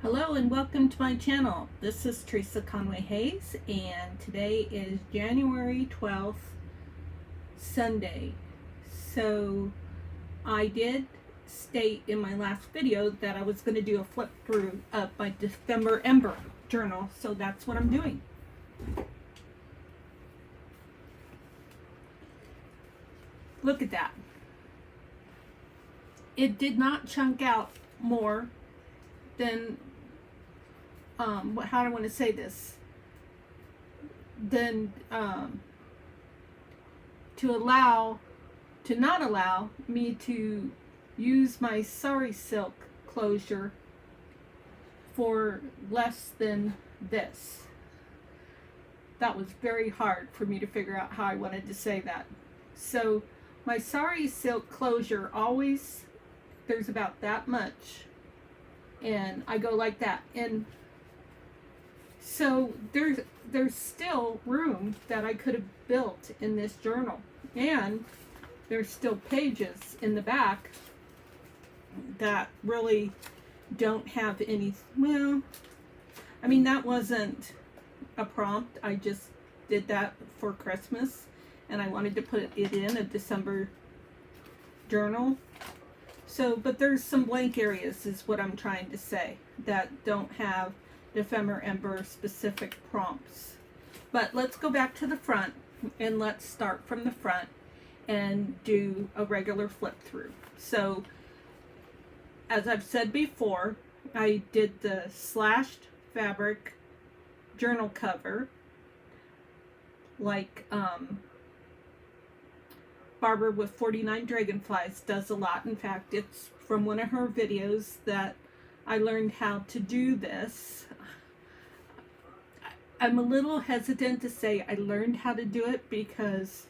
Hello and welcome to my channel. This is Theresa Conway-Hayes and today is January 12th, Sunday. So I did state in my last video that I was going to do a flip through of my December Ember journal, so that's what I'm doing. Look at that. It did not chunk out more than how do I want to say this, then to not allow me to use my sari silk closure for less than this. That was very hard for me to figure out how I wanted to say that. So my sari silk closure always, there's about that much, and I go like that, and so there's still room that I could have built in this journal, and there's still pages in the back that really don't have any, well, I mean, that wasn't a prompt. I just did that for Christmas and I wanted to put it in a December journal. So, but there's some blank areas is what I'm trying to say that don't have December Ember specific prompts. But let's go back to the front and let's start from the front and do a regular flip through. So as I've said before, I did the slashed fabric journal cover like Barbara with 49 Dragonflies does a lot. In fact, it's from one of her videos that I learned how to do this. I'm a little hesitant to say I learned how to do it because,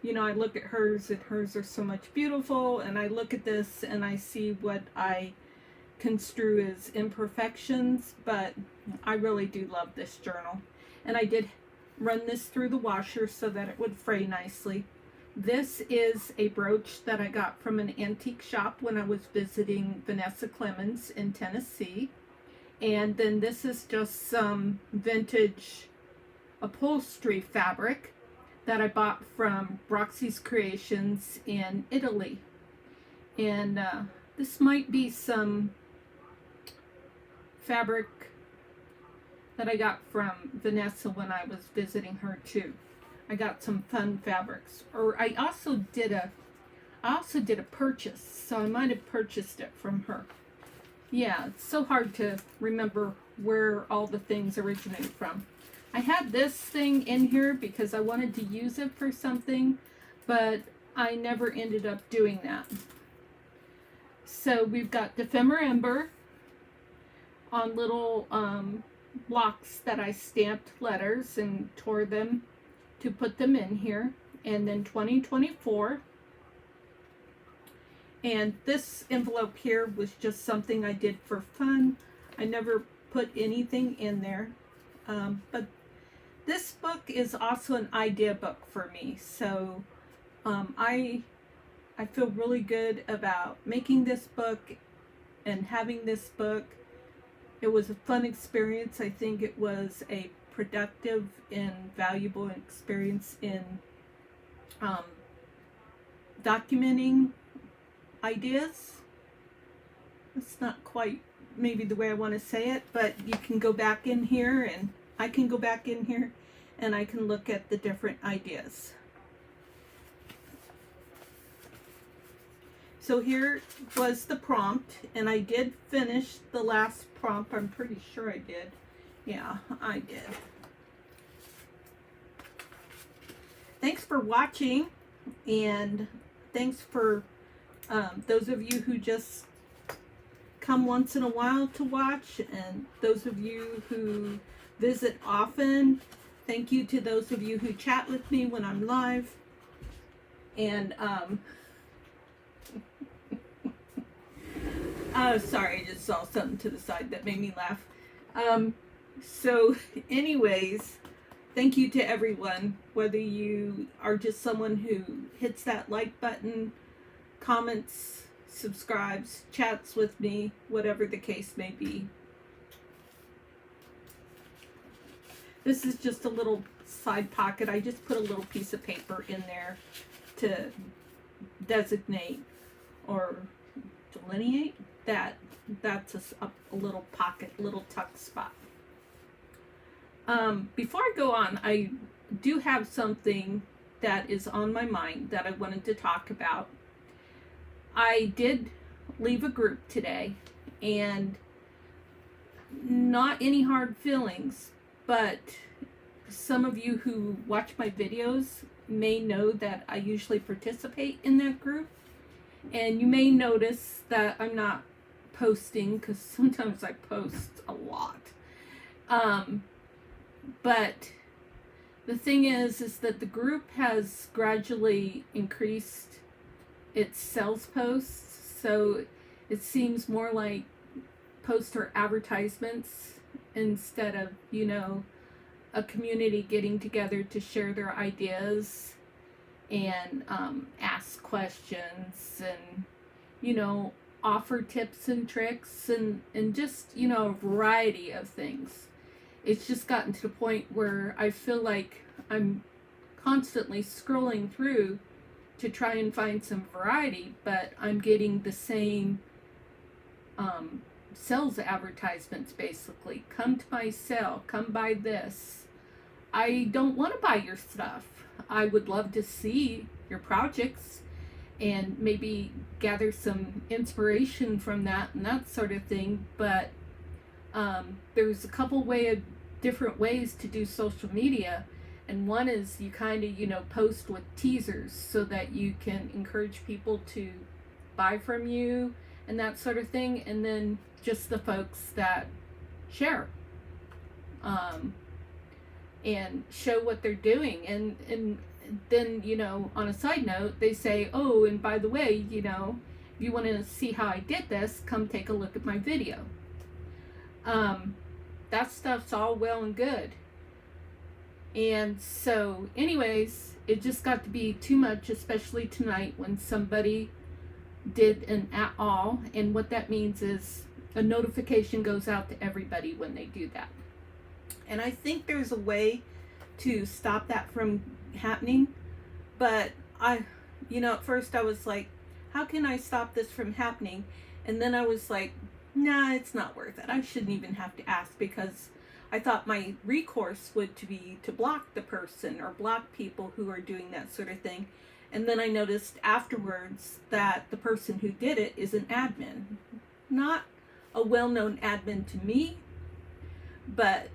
you know, I look at hers and hers are so much beautiful, and I look at this and I see what I construe as imperfections, but I really do love this journal. And I did run this through the washer so that it would fray nicely. This is a brooch that I got from an antique shop when I was visiting Vanessa Clemens in Tennessee. And then this is just some vintage upholstery fabric that I bought from Gez Creates in Italy. And this might be some fabric that I got from Vanessa when I was visiting her too. I got some fun fabrics. Or I also did a purchase, so I might have purchased it from her. Yeah, it's so hard to remember where all the things originate from. I had this thing in here because I wanted to use it for something, but I never ended up doing that. So we've got December Ember on little blocks that I stamped letters and tore them to put them in here. And then 2024. And this envelope here was just something I did for fun. I never put anything in there. But this book is also an idea book for me. So I feel really good about making this book and having this book. It was a fun experience. I think it was a productive and valuable experience in documenting ideas. It's not quite maybe the way I want to say it, but you can go back in here, and I can go back in here and I can look at the different ideas. So here was the prompt, and I did finish the last prompt. I'm pretty sure I did. Yeah, I did. Thanks for watching, and thanks for those of you who just come once in a while to watch, and those of you who visit often. Thank you to those of you who chat with me when I'm live. And sorry, I just saw something to the side that made me laugh. So anyways, thank you to everyone, whether you are just someone who hits that like button, comments, subscribes, chats with me, whatever the case may be. This is just a little side pocket. I just put a little piece of paper in there to designate or delineate that that's a little pocket, little tuck spot. Before I go on, I do have something that is on my mind that I wanted to talk about. I did leave a group today, and not any hard feelings, but some of you who watch my videos may know that I usually participate in that group, and you may notice that I'm not posting, because sometimes I post a lot. But the thing is that the group has gradually increased its sales posts, so it seems more like post or advertisements instead of, you know, a community getting together to share their ideas and ask questions and, you know, offer tips and tricks and just, you know, a variety of things. It's just gotten to the point where I feel like I'm constantly scrolling through to try and find some variety, but I'm getting the same sales advertisements basically. Come to my sale, come buy this. I don't want to buy your stuff. I would love to see your projects and maybe gather some inspiration from that and that sort of thing, but there's a couple different ways to do social media, and one is you kind of, you know, post with teasers so that you can encourage people to buy from you and that sort of thing, and then just the folks that share and show what they're doing, and then, you know, on a side note, they say, oh, and by the way, you know, if you want to see how I did this, come take a look at my video. That stuff's all well and good. And so anyways, it just got to be too much, especially tonight when somebody did an at all. And what that means is a notification goes out to everybody when they do that. And I think there's a way to stop that from happening. But you know, at first I was like, how can I stop this from happening? And then I was like, nah, it's not worth it. I shouldn't even have to ask, because I thought my recourse would be to block the person or block people who are doing that sort of thing. And then I noticed afterwards that the person who did it is an admin. Not a well-known admin to me, but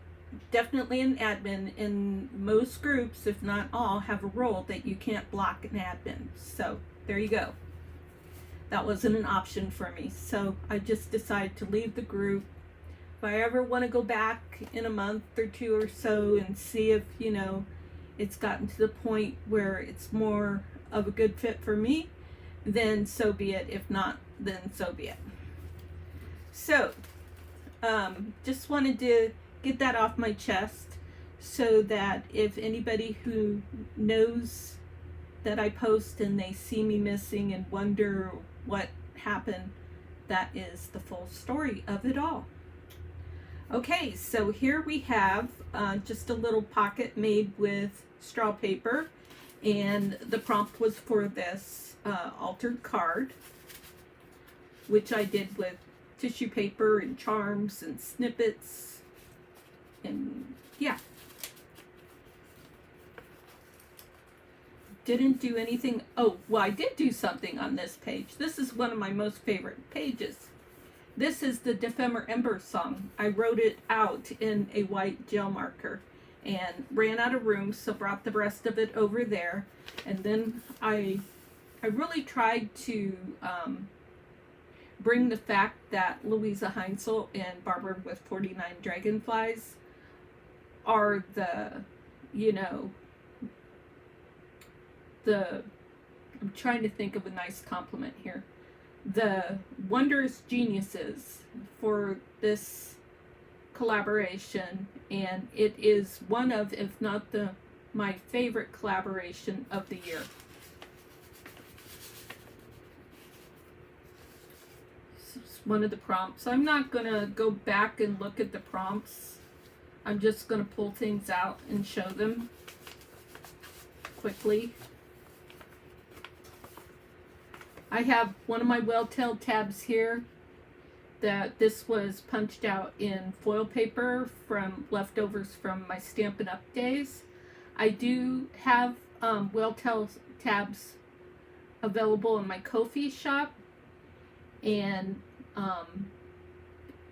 definitely an admin. In most groups, if not all, have a rule that you can't block an admin. So there you go. That wasn't an option for me. So I just decided to leave the group. If I ever want to go back in a month or two or so and see if, you know, it's gotten to the point where it's more of a good fit for me, then so be it. If not, then so be it. So just wanted to get that off my chest so that if anybody who knows that I post and they see me missing and wonder what happened, that is the full story of it all. Okay, so here we have just a little pocket made with straw paper, and the prompt was for this altered card, which I did with tissue paper and charms and snippets, and yeah. Didn't do anything. Oh, well, I did do something on this page. This is one of my most favorite pages. This is the Defemer Ember song. I wrote it out in a white gel marker and ran out of room, so brought the rest of it over there. And then I really tried to bring the fact that Louisa Heinzel and Barbara with 49 Dragonflies are the, you know, I'm trying to think of a nice compliment here. The wondrous geniuses for this collaboration, and it is one of, if not my favorite collaboration of the year. This is one of the prompts. I'm not gonna go back and look at the prompts I'm just going to pull things out and show them quickly. I have one of my well-tailed tabs here that this was punched out in foil paper from leftovers from my Stampin' Up! Days. I do have well-tailed tabs available in my Ko-fi shop, and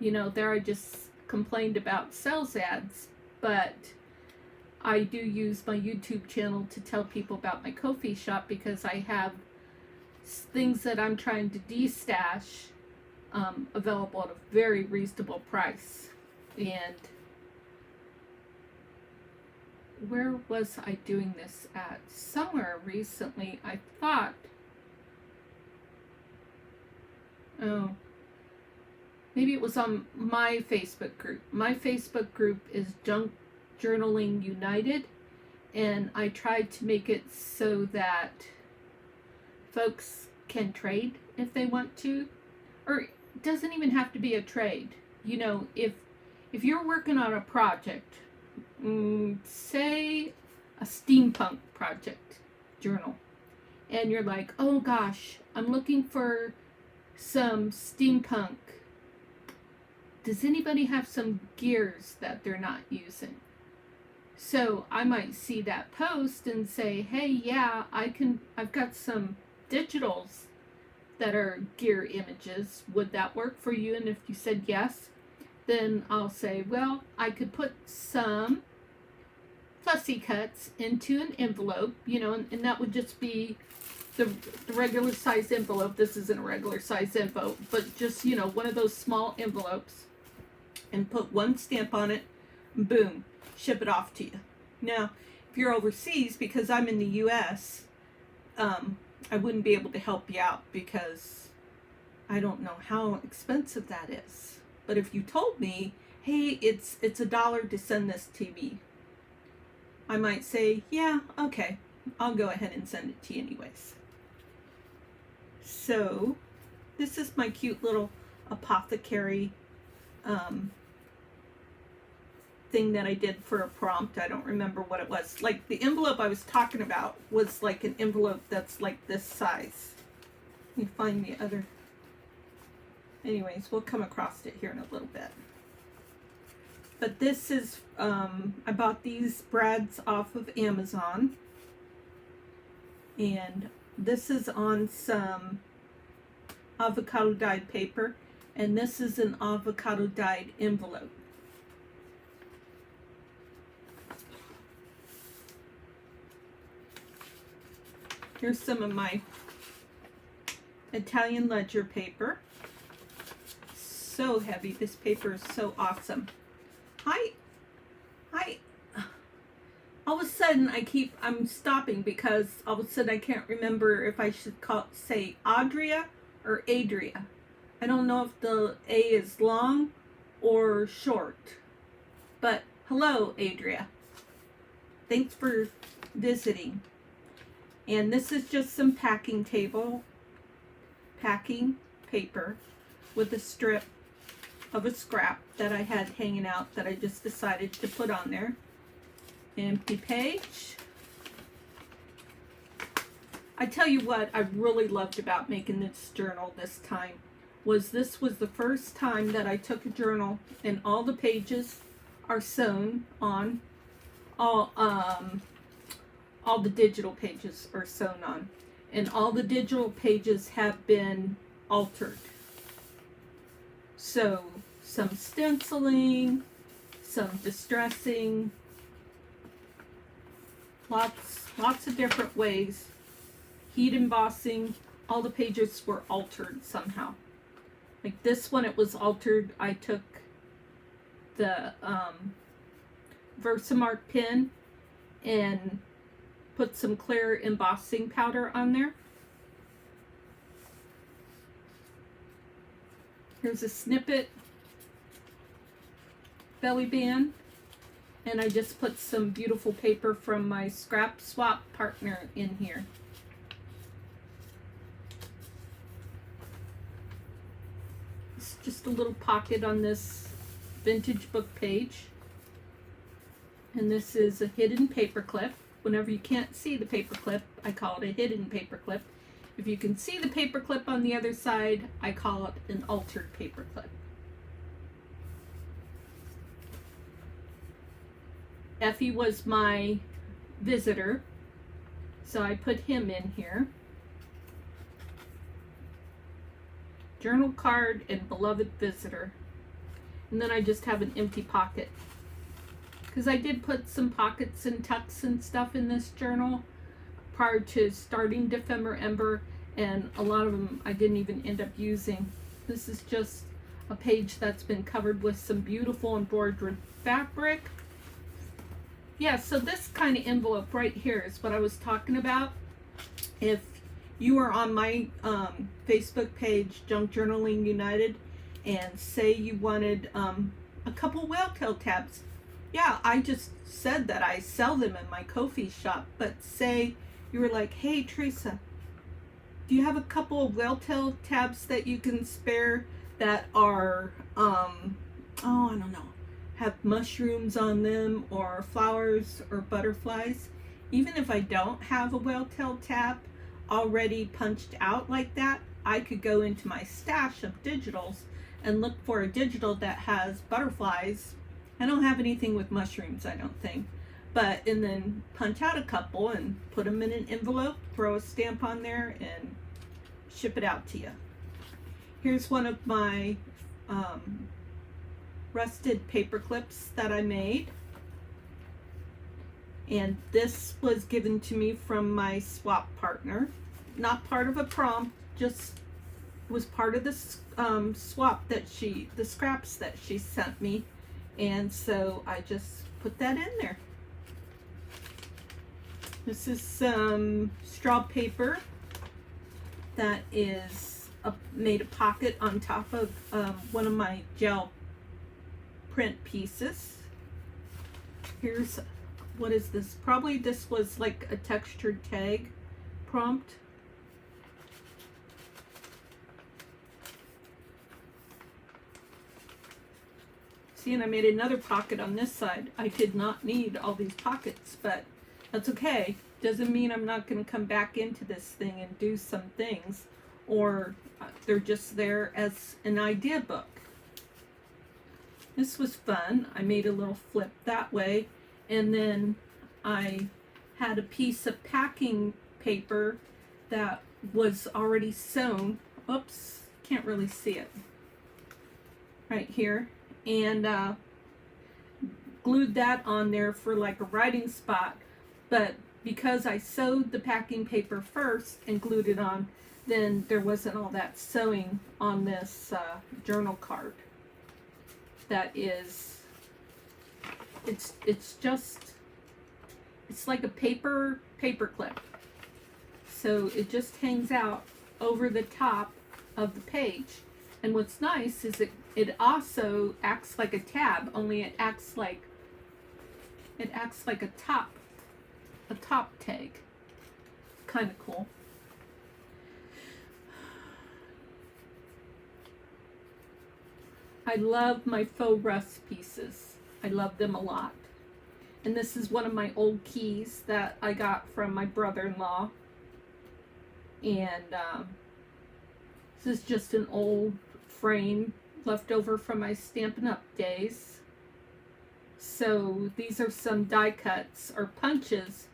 you know, there I just complained about sales ads, but I do use my YouTube channel to tell people about my Ko-fi shop because I have things that I'm trying to de-stash available at a very reasonable price. And where was I doing this at? Somewhere recently, I thought, oh, maybe it was on my Facebook group. My Facebook group is Junk Journaling United, and I tried to make it so that folks can trade if they want to, or it doesn't even have to be a trade. You know, if you're working on a project, say a steampunk project journal, and you're like, oh gosh, I'm looking for some steampunk. Does anybody have some gears that they're not using? So I might see that post and say, hey, yeah, I've got some digitals that are gear images. Would that work for you? And if you said yes, then I'll say, well, I could put some fussy cuts into an envelope, you know, and that would just be the regular size envelope. This isn't a regular size envelope, but just, you know, one of those small envelopes, and put one stamp on it, and boom, ship it off to you. Now, if you're overseas, because I'm in the US, I wouldn't be able to help you out because I don't know how expensive that is. But if you told me, hey, it's $1 to send this to me, I might say, yeah, okay, I'll go ahead and send it to you anyways. So this is my cute little apothecary thing that I did for a prompt. I don't remember what it was. Like, the envelope I was talking about was like an envelope that's like this size. Let me find the other. Anyways, we'll come across it here in a little bit. But this is, I bought these brads off of Amazon. And this is on some avocado dyed paper. And this is an avocado dyed envelope. Here's some of my Italian ledger paper. So heavy. This paper is so awesome. All of a sudden I'm stopping because all of a sudden I can't remember if I should say Adria or Adria. I don't know if the A is long or short. But hello, Adria. Thanks for visiting. And this is just some packing paper with a strip of a scrap that I had hanging out that I just decided to put on there. Empty page. I tell you what I really loved about making this journal this time was this was the first time that I took a journal and all the pages are sewn on. All the digital pages are sewn on, and all the digital pages have been altered. So some stenciling, some distressing, lots of different ways. Heat embossing, all the pages were altered somehow. Like this one, it was altered. I took the Versamark pen and put some clear embossing powder on there. Here's a snippet belly band, and I just put some beautiful paper from my scrap swap partner in here. It's just a little pocket on this vintage book page. And this is a hidden paper clip. Whenever you can't see the paper clip, I call it a hidden paper clip. If you can see the paper clip on the other side, I call it an altered paper clip. Effie was my visitor, so I put him in here. Journal card and beloved visitor. And then I just have an empty pocket. Because I did put some pockets and tucks and stuff in this journal prior to starting Defember Ember, and a lot of them I didn't even end up using. This is just a page that's been covered with some beautiful embroidered fabric. Yeah, so this kind of envelope right here is what I was talking about. If you are on my Facebook page, Junk Journaling United, and say you wanted a couple whale-tail tabs. Yeah, I just said that I sell them in my Ko-fi shop, but say you were like, hey, Theresa, do you have a couple of whale-tail tabs that you can spare that are, I don't know, have mushrooms on them or flowers or butterflies? Even if I don't have a whale-tail tab already punched out like that, I could go into my stash of digitals and look for a digital that has butterflies. I don't have anything with mushrooms, I don't think. And then punch out a couple and put them in an envelope, throw a stamp on there, and ship it out to you. Here's one of my rusted paper clips that I made. And this was given to me from my swap partner. Not part of a prompt, just was part of the swap that the scraps that she sent me. And so I just put that in there. This is some straw paper that is made a pocket on top of one of my gel print pieces. Here's, what is this? Probably this was like a textured tag prompt. See, and I made another pocket on this side. I did not need all these pockets, but that's okay. Doesn't mean I'm not going to come back into this thing and do some things, or they're just there as an idea book. This was fun. I made a little flip that way, and then I had a piece of packing paper that was already sewn. Oops, can't really see it. Right here. And glued that on there for like a writing spot, but because I sewed the packing paper first and glued it on, then there wasn't all that sewing on this journal card. That is, it's like a paper clip, so it just hangs out over the top of the page. And what's nice is it also acts like a tab, only it acts like a top tag. Kind of cool. I love my faux rust pieces. I love them a lot. And this is one of my old keys that I got from my brother-in-law. And this is just an old frame left over from my Stampin' Up! Days. So these are some die cuts or punches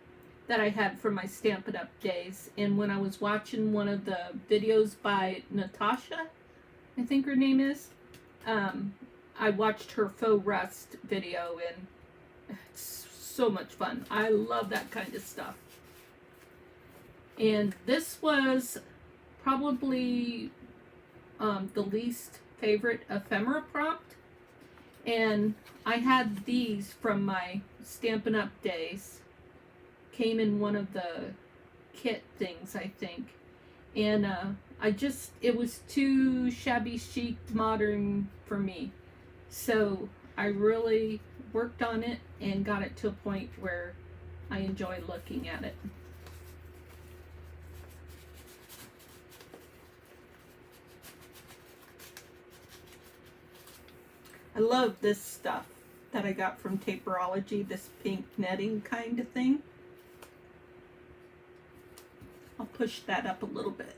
that I had from my Stampin' Up! Days. And when I was watching one of the videos by Natasha, I think her name is, I watched her faux rust video, and it's so much fun. I love that kind of stuff. And this was probably the least favorite ephemera prompt, and I had these from my Stampin' Up! Days. Came in one of the kit things, I think, and it was too shabby chic modern for me, so I really worked on it and got it to a point where I enjoy looking at it. I love this stuff. that I got from Taperology, this pink netting kind of thing. I'll push that up a little bit.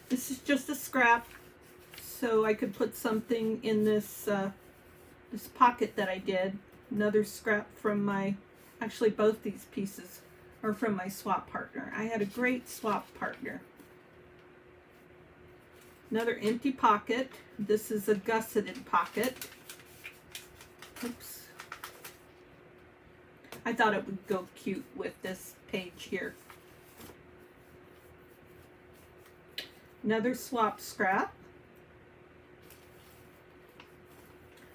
This is just a scrap, so I could put something in this this pocket that I did. Another scrap from my, actually both these pieces are from my swap partner. I had a great swap partner. Another empty pocket. This is a gusseted pocket. Oops. I thought it would go cute with this page here. Another swap scrap.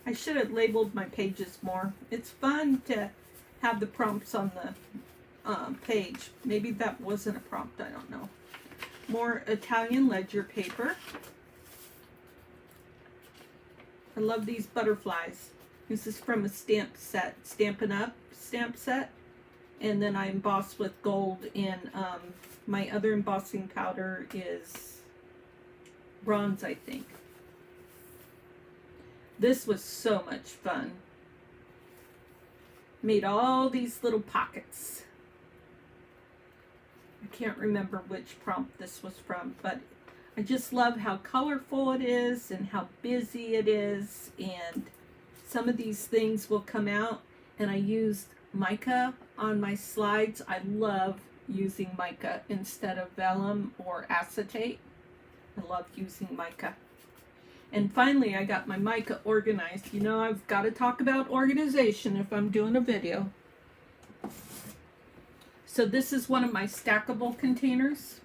I should have labeled my pages more. It's fun to have the prompts on the page. Maybe that wasn't a prompt, I don't know. More Italian ledger paper. I love these butterflies. This is from a stamp set, Stampin' Up! Stamp set. And then I emboss with gold, and my other embossing powder is bronze, I think. This was so much fun. Made all these little pockets. I can't remember which prompt this was from, but I just love how colorful it is and how busy it is. And some of these things will come out, and I used mica on my slides. I love using mica instead of vellum or acetate. I love using mica. And finally, I got my mica organized. You know, I've got to talk about organization if I'm doing a video. So this is one of my stackable containers.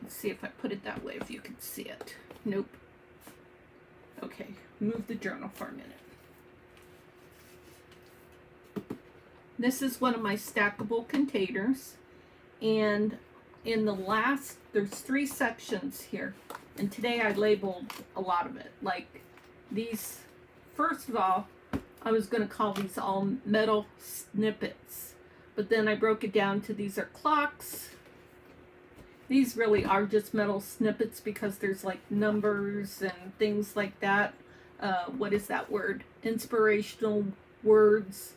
Let's see if I put it that way, if you can see it. Nope. Okay, move the journal for a minute. This is one of my stackable containers. And in the last, there's 3 sections here. And today I labeled a lot of it. Like these, first of all, I was going to call these all metal snippets. But then I broke it down to these are clocks. These really are just metal snippets because there's like numbers and things like that. What is that word? Inspirational words.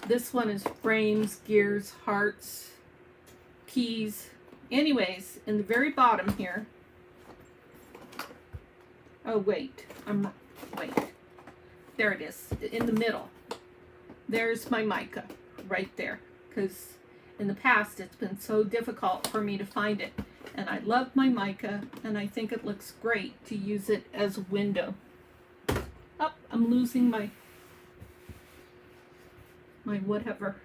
This one is frames, gears, hearts, keys. Anyways, in the very bottom here. Oh, wait. Wait. There it is. In the middle. There's my mica right there. Because in the past, it's been so difficult for me to find it. And I love my mica, and I think it looks great to use it as a window. Oh, I'm losing my whatever.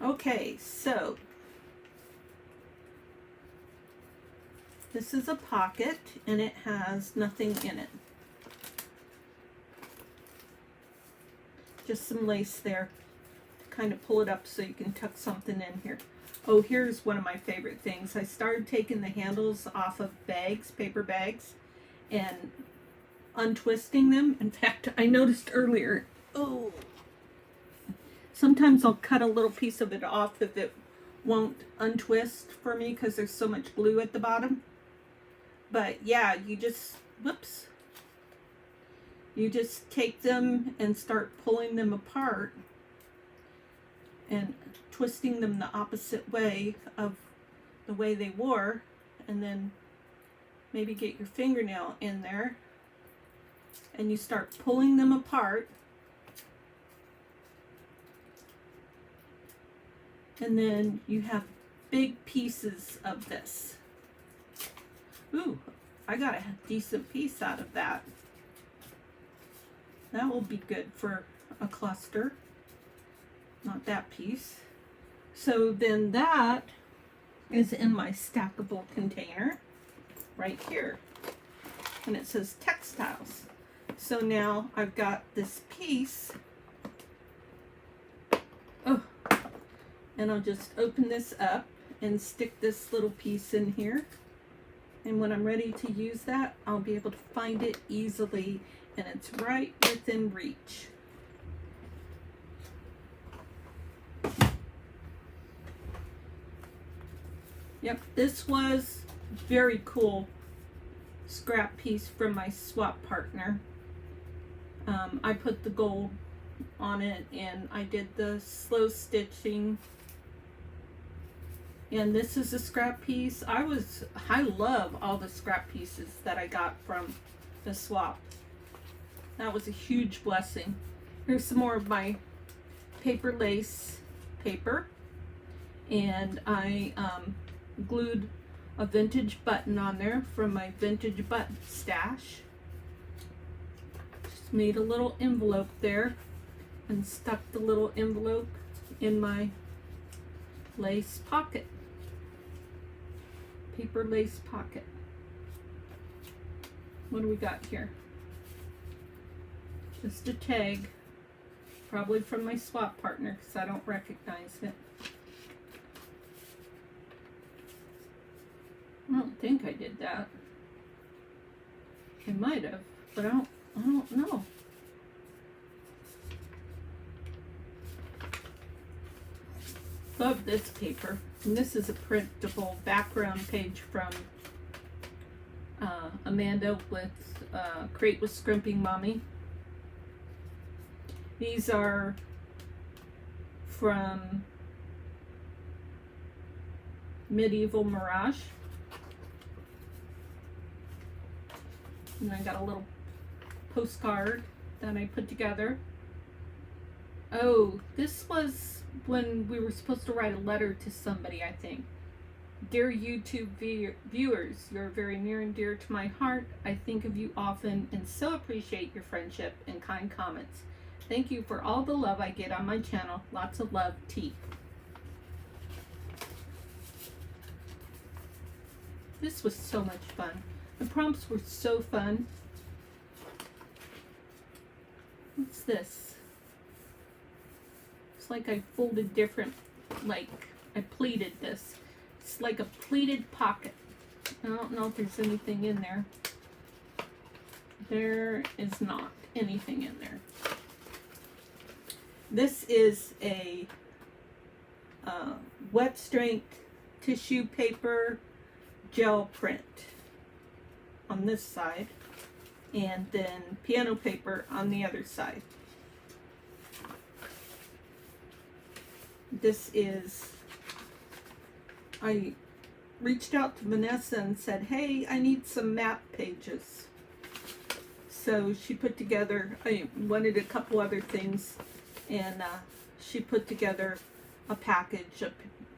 Okay, so this is a pocket, and it has nothing in it. Just some lace there to kind of pull it up so you can tuck something in here. Oh, here's one of my favorite things. I started taking the handles off of bags, paper bags, and untwisting them. In fact, I noticed earlier, oh, sometimes I'll cut a little piece of it off if it won't untwist for me because there's so much glue at the bottom. But yeah, you just, whoops. You just take them and start pulling them apart and twisting them the opposite way of the way they were, and then maybe get your fingernail in there and you start pulling them apart, and then you have big pieces of this. Ooh, I got a decent piece out of that. That will be good for a cluster. Not that piece. So then that is in my stackable container right here. And it says textiles. So now I've got this piece. Oh, and I'll just open this up and stick this little piece in here. And when I'm ready to use that, I'll be able to find it easily, and it's right within reach. Yep, this was very cool scrap piece from my swap partner. I put the gold on it and I did the slow stitching. And this is a scrap piece. I love all the scrap pieces that I got from the swap. That was a huge blessing. Here's some more of my paper lace paper. And I glued a vintage button on there from my vintage button stash. Just made a little envelope there and stuck the little envelope in my lace pocket. Paper lace pocket. What do we got here? Just a tag, probably from my swap partner because I don't recognize it. I don't think I did that. I might have, but I don't know. Love this paper. And this is a printable background page from Amanda with Create with Scrimping Mommy. These are from Medieval Mirage. And I got a little postcard that I put together. Oh, this was when we were supposed to write a letter to somebody, I think. Dear YouTube viewers, you're very near and dear to my heart. I think of you often and so appreciate your friendship and kind comments. Thank you for all the love I get on my channel. Lots of love, T. This was so much fun. The prompts were so fun. What's this? It's like I folded different, like I pleated this. It's like a pleated pocket. I don't know if there's anything in there. There is not anything in there. This is a wet strength tissue paper gel print on this side, and then piano paper on the other side. This is, I reached out to Vanessa and said, hey, I need some map pages. So she put together, I wanted a couple other things, and she put together a package,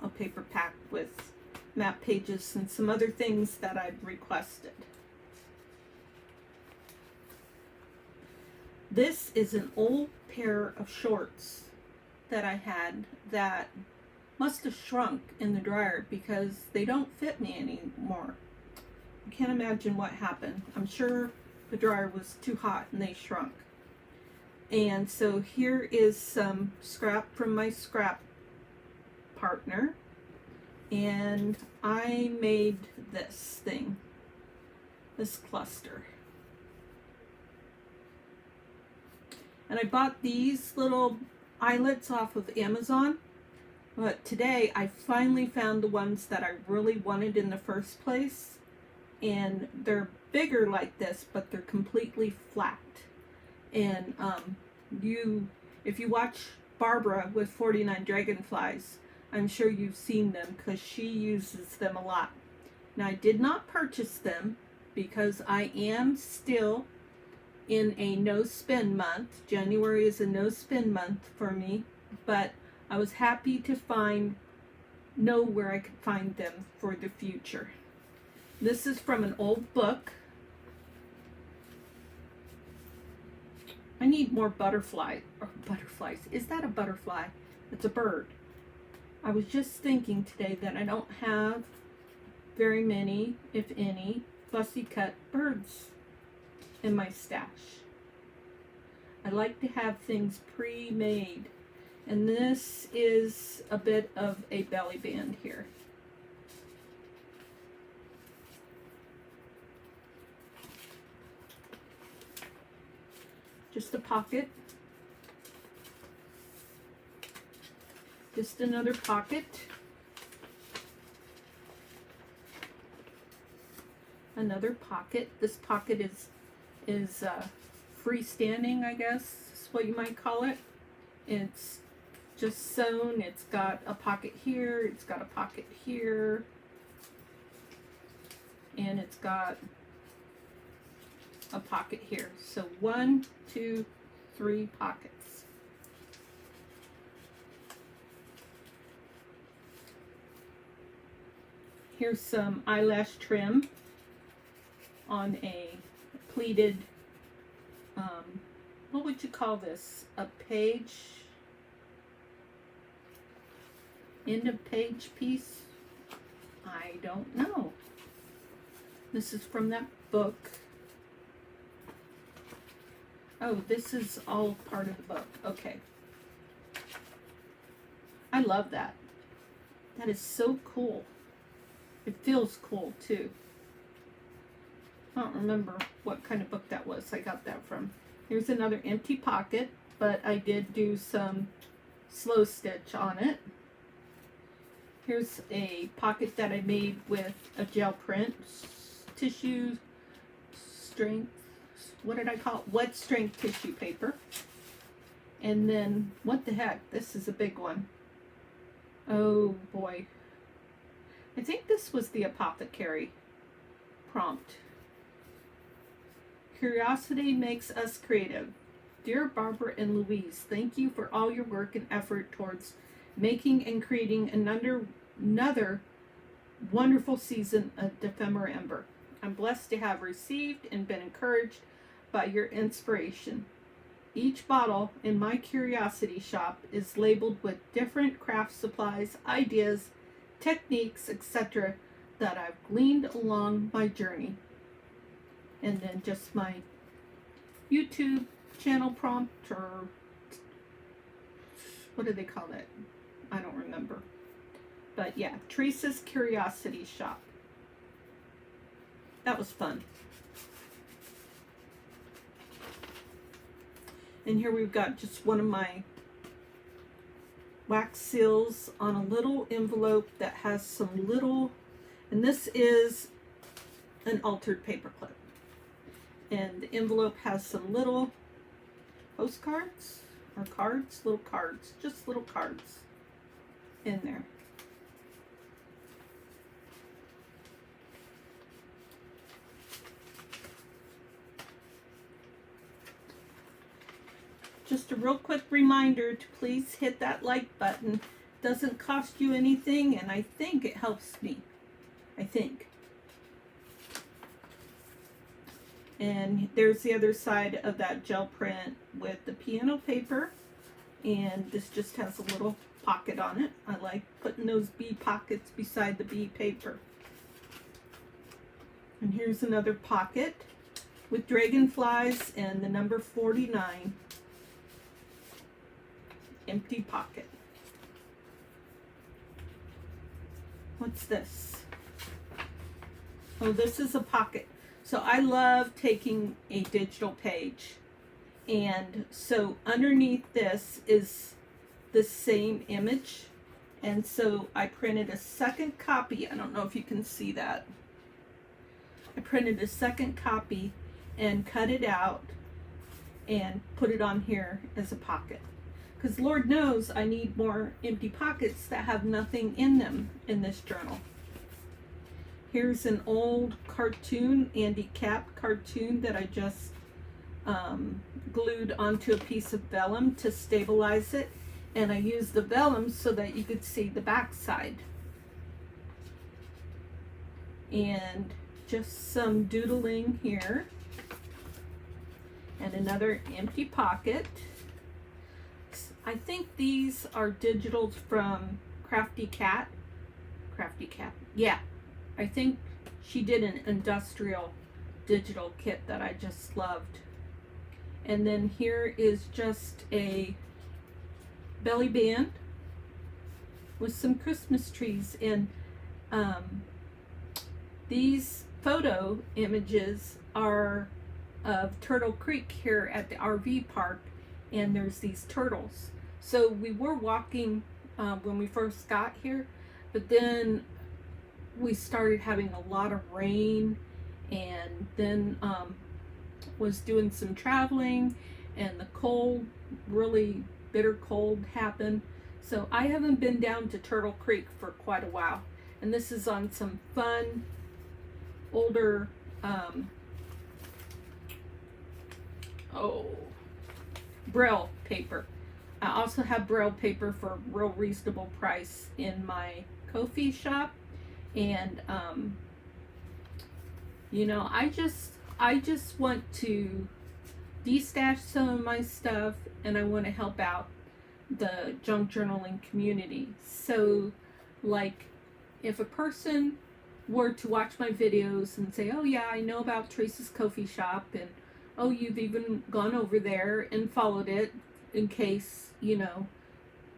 a paper pack with map pages and some other things that I'd requested. This is an old pair of shorts that I had that must have shrunk in the dryer because they don't fit me anymore. I can't imagine what happened. I'm sure the dryer was too hot and they shrunk. And so here is some scrap from my scrap partner. And I made this thing, this cluster. And I bought these little eyelets off of Amazon. But today I finally found the ones that I really wanted in the first place. And they're bigger like this, but they're completely flat. And if you watch Barbara with 49 Dragonflies, I'm sure you've seen them because she uses them a lot. Now, I did not purchase them because I am still in a no-spend month. January is a no-spend month for me, but I was happy to know where I could find them for the future. This is from an old book. I need more butterflies. Is that a butterfly? It's a bird. I was just thinking today that I don't have very many, if any, fussy cut birds in my stash. I like to have things pre-made. And this is a bit of a belly band here. Just a pocket. Just another pocket. another pocket. This pocket is freestanding, I guess is what you might call it. It's just sewn. It's got a pocket here, it's got a pocket here, and it's got a pocket here. So 1, 2, 3 pockets. Here's some eyelash trim on a pleated, what would you call this? A page, end of page piece? I don't know. This is from that book. Oh, this is all part of the book. Okay. I love that. That is so cool. It feels cool too. I don't remember what kind of book that was I got that from. Here's another empty pocket, but I did do some slow stitch on it. Here's a pocket that I made with a gel print, tissue strength, what did I call it? Wet strength tissue paper. And then, what the heck, this is a big one. Oh boy. I think this was the apothecary prompt. Curiosity makes us creative. Dear Barbara and Louise, thank you for all your work and effort towards making and creating another wonderful season of Ephemera Ember. I'm blessed to have received and been encouraged by your inspiration. Each bottle in my curiosity shop is labeled with different craft supplies, ideas, techniques, etc. that I've gleaned along my journey. And then just my YouTube channel prompt, or what do they call that? I don't remember. But yeah, Theresa's Curiosity Shop. That was fun. And here we've got just one of my wax seals on a little envelope that has some little, and this is an altered paperclip. And the envelope has some little postcards or cards, little cards, just little cards in there. Just a real quick reminder to please hit that like button. It doesn't cost you anything, and I think it helps me. I think. And there's the other side of that gel print with the piano paper. And this just has a little pocket on it. I like putting those bee pockets beside the bee paper. And here's another pocket with dragonflies and the number 49. Empty pocket. What's this? Oh, this is a pocket. So I love taking a digital page, and so underneath this is the same image, and so I printed a second copy. I don't know if you can see that. I printed a second copy and cut it out and put it on here as a pocket, because Lord knows I need more empty pockets that have nothing in them in this journal. Here's an old cartoon, Andy Cap cartoon, that I just glued onto a piece of vellum to stabilize it. And I used the vellum so that you could see the back side. And just some doodling here. And another empty pocket. I think these are digitals from Crafty Cat. Crafty Cat, yeah. I think she did an industrial digital kit that I just loved. And then here is just a belly band with some Christmas trees. And these photo images are of Turtle Creek here at the RV park, and there's these turtles. So we were walking when we first got here, but then we started having a lot of rain, and then was doing some traveling, and the cold, really bitter cold happened. So I haven't been down to Turtle Creek for quite a while. And this is on some fun, older, Braille paper. I also have Braille paper for a real reasonable price in my Ko-fi shop. And, you know, I just want to destash some of my stuff, and I want to help out the junk journaling community. So, like, if a person were to watch my videos and say, oh yeah, I know about Teresa's Ko-fi shop, and oh, you've even gone over there and followed it in case, you know,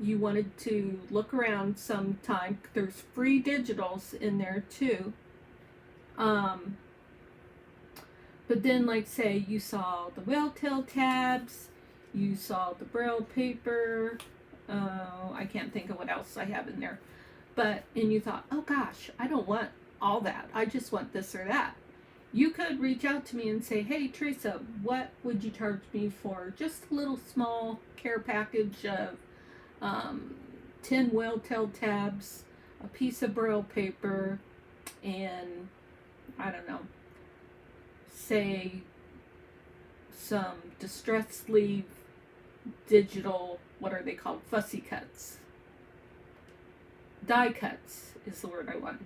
you wanted to look around sometime. There's free digitals in there too. But then, like, say you saw the whale tail tabs, you saw the Braille paper, I can't think of what else I have in there. But, and you thought, oh gosh, I don't want all that. I just want this or that. You could reach out to me and say, hey, Theresa, what would you charge me for just a little small care package of 10 whale tail tabs, a piece of Braille paper, and, I don't know, say some distress sleeve digital, what are they called, fussy cuts, die cuts is the word I want.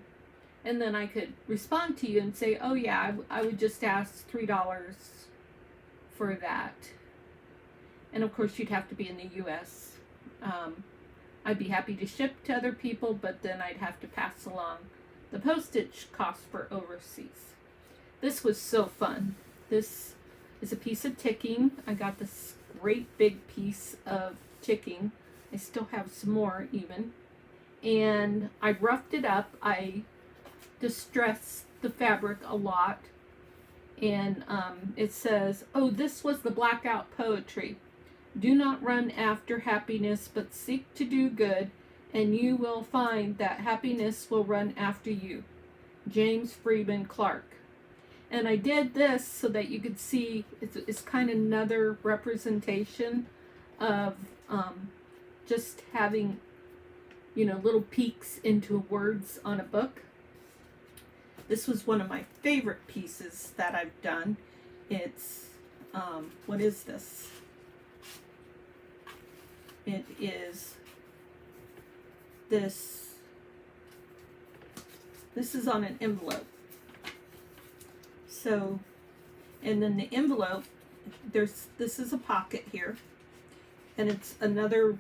And then I could respond to you and say, oh yeah, I would just ask $3 for that. And of course you'd have to be in the US. I'd be happy to ship to other people, but then I'd have to pass along the postage cost for overseas. This was so fun. This is a piece of ticking. I got this great big piece of ticking. I still have some more even. And I roughed it up. I distressed the fabric a lot. And it says, oh, this was the blackout poetry. Do not run after happiness, but seek to do good, and you will find that happiness will run after you. James Freeman Clark. And I did this so that you could see it's kind of another representation of just having, you know, little peeks into words on a book. This was one of my favorite pieces that I've done. It's, what is this? It is this is on an envelope. So, and then the envelope, this is a pocket here, and it's another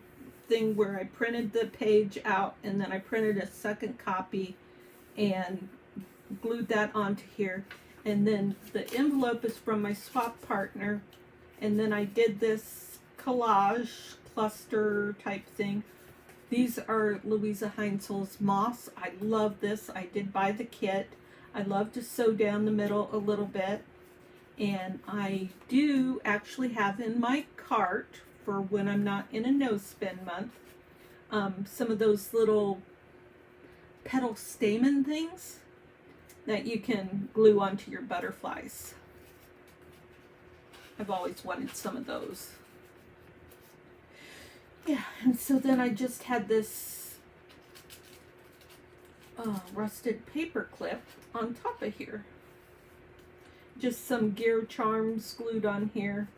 thing where I printed the page out, and then I printed a second copy and glued that onto here. And then the envelope is from my swap partner, and then I did this collage cluster type thing. These are Louisa Heinzel's moss. I love this. I did buy the kit. I love to sew down the middle a little bit, and I do actually have in my cart for when I'm not in a no-spin month some of those little petal stamen things that you can glue onto your butterflies. I've always wanted some of those. Yeah, and so then I just had this rusted paper clip on top of here. Just some gear charms glued on here.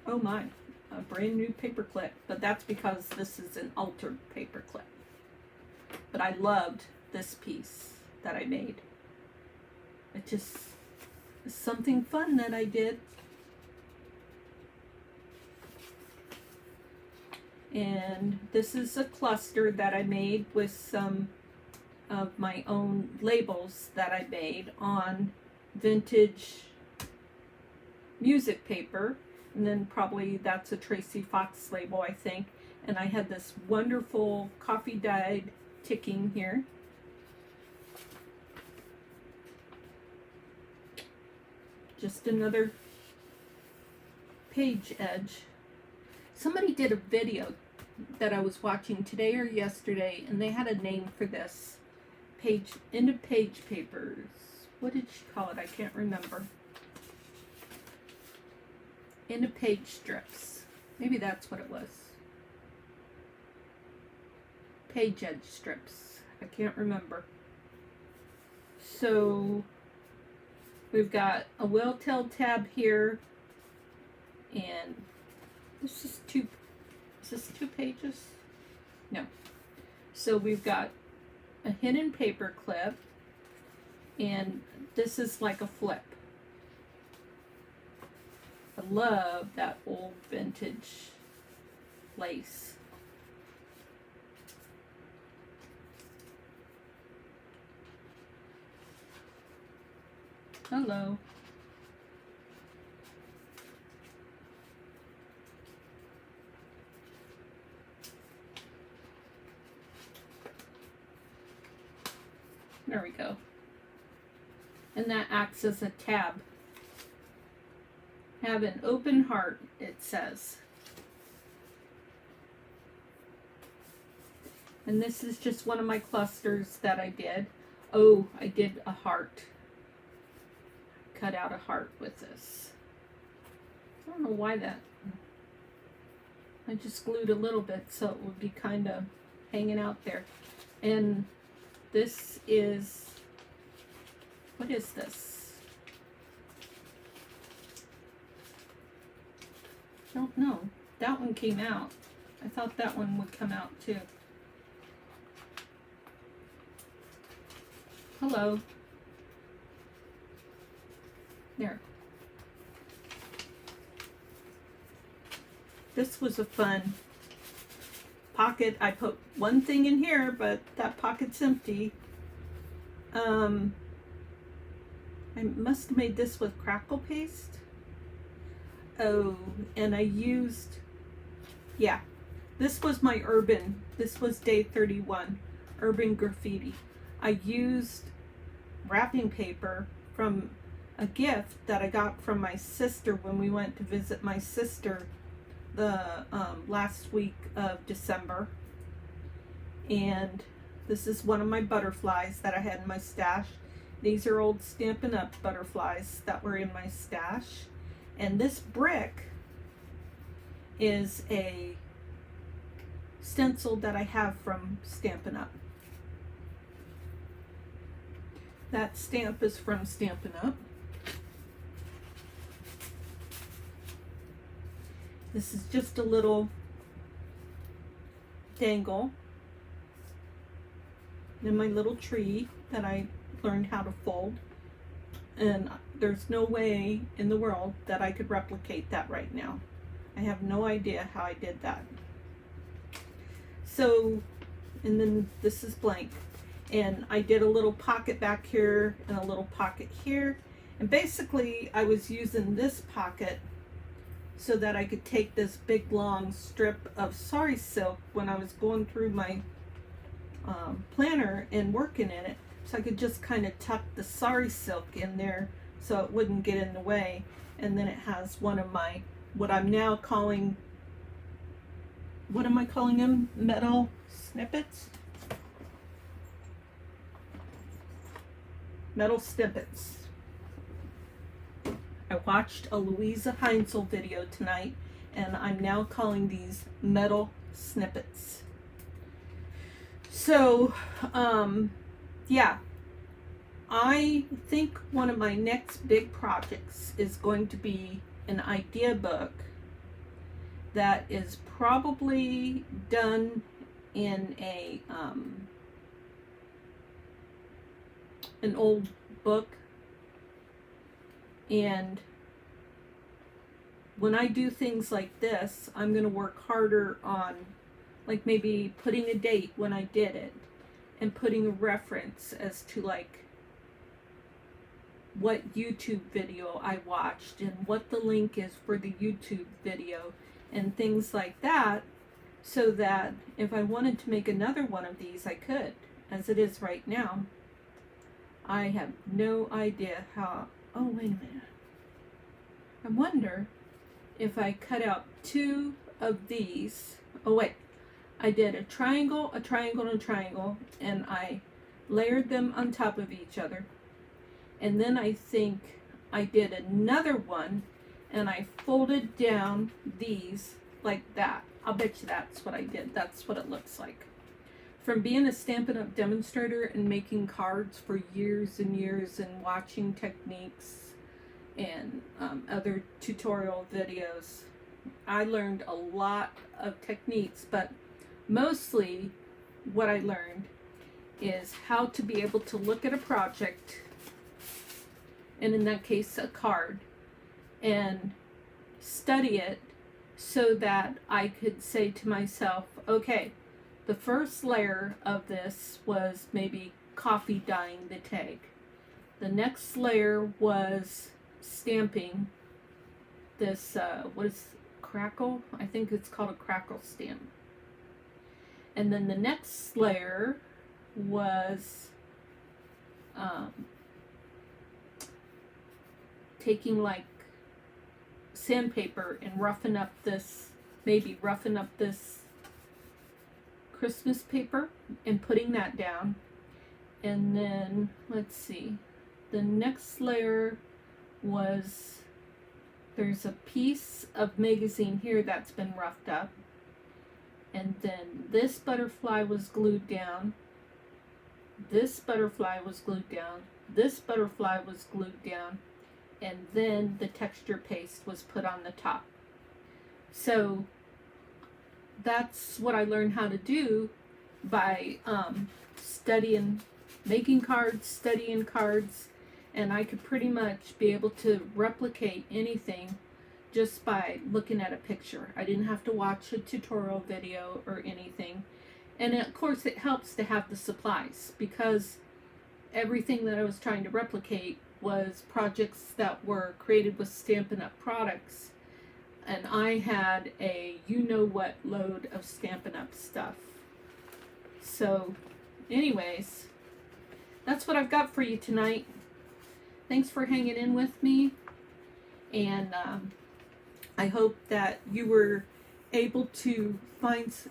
Oh my, a brand new paper clip, but that's because this is an altered paper clip. But I loved this piece that I made. It just is something fun that I did. And this is a cluster that I made with some of my own labels that I made on vintage music paper. And then probably that's a Tracy Fox label, I think. And I had this wonderful coffee dyed ticking here. Just another page edge. Somebody did a video that I was watching today or yesterday, and they had a name for this into page papers. What did she call it? I can't remember. Into page strips. Maybe that's what it was. Page edge strips. I can't remember. So we've got a well-tailed tab here, and this is two pages? No. So we've got a hidden paper clip, and this is like a flip. I love that old vintage lace. Hello. There we go. And that acts as a tab. Have an open heart, it says. And this is just one of my clusters that I did. Oh, I did a heart. Cut out a heart with this. I don't know why that. I just glued a little bit so it would be kind of hanging out there. And this is, what is this? I don't know. That one came out. I thought that one would come out too. Hello. There. This was a fun pocket. I put one thing in here, but that pocket's empty. I must have made this with crackle paste. Oh, and I used, yeah, this was my urban, this was day 31, urban graffiti. I used wrapping paper from a gift that I got from my sister when we went to visit my sister the last week of December. And this is one of my butterflies that I had in my stash. These are old Stampin' Up! Butterflies that were in my stash. And this brick is a stencil that I have from Stampin' Up! That stamp is from Stampin' Up! This is just a little dangle in my little tree that I learned how to fold. And there's no way in the world that I could replicate that right now. I have no idea how I did that. So, and then this is blank. And I did a little pocket back here and a little pocket here. And basically I was using this pocket so that I could take this big long strip of sari silk when I was going through my planner and working in it. So I could just kind of tuck the sari silk in there so it wouldn't get in the way. And then it has one of my, what I'm now calling, what am I calling them? Metal snippets? Metal snippets. I watched a Louisa Heinzel video tonight, and I'm now calling these metal snippets. So, yeah, I think one of my next big projects is going to be an idea book that is probably done in a an old book. And when I do things like this, I'm going to work harder on, like, maybe putting a date when I did it and putting a reference as to, like, what YouTube video I watched and what the link is for the YouTube video and things like that, so that if I wanted to make another one of these, I could. As it is right now, I have no idea how. Oh, wait a minute. I wonder if I cut out two of these. Oh, wait. I did a triangle, and a triangle, and I layered them on top of each other, and then I think I did another one and I folded down these like that. I'll bet you that's what I did. That's what it looks like. From being a Stampin' Up! Demonstrator and making cards for years and years and watching techniques and other tutorial videos, I learned a lot of techniques, but mostly what I learned is how to be able to look at a project, and in that case a card, and study it so that I could say to myself, okay, the first layer of this was maybe coffee dyeing the tag. The next layer was stamping this, what is crackle? I think it's called a crackle stamp. And then the next layer was taking like sandpaper and roughing up this Christmas paper and putting that down. And then, let's see, the next layer was, there's a piece of magazine here that's been roughed up. And then this butterfly was glued down. This butterfly was glued down. This butterfly was glued down. And then the texture paste was put on the top. So that's what I learned how to do by studying, making cards, studying cards, and I could pretty much be able to replicate anything just by looking at a picture. I didn't have to watch a tutorial video or anything. And of course it helps to have the supplies, because everything that I was trying to replicate was projects that were created with Stampin' Up! Products, and I had a you-know-what load of Stampin' Up! Stuff. So anyways, that's what I've got for you tonight. Thanks for hanging in with me, and I hope that you were able to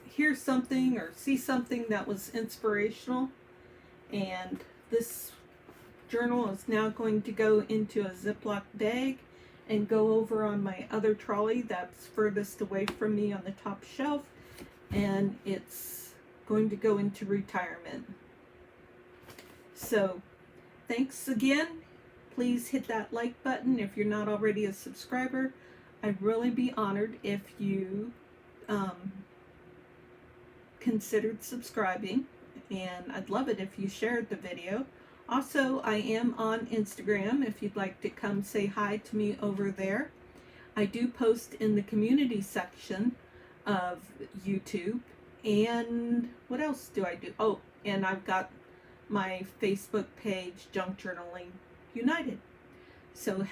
hear something or see something that was inspirational. And this journal is now going to go into a Ziploc bag and go over on my other trolley that's furthest away from me on the top shelf, and it's going to go into retirement. So thanks again. Please hit that like button if you're not already a subscriber. I'd really be honored if you considered subscribing, and I'd love it if you shared the video. Also, I am on Instagram if you'd like to come say hi to me over there. I do post in the community section of YouTube. And what else do I do? Oh, and I've got my Facebook page, Junk Journaling United. So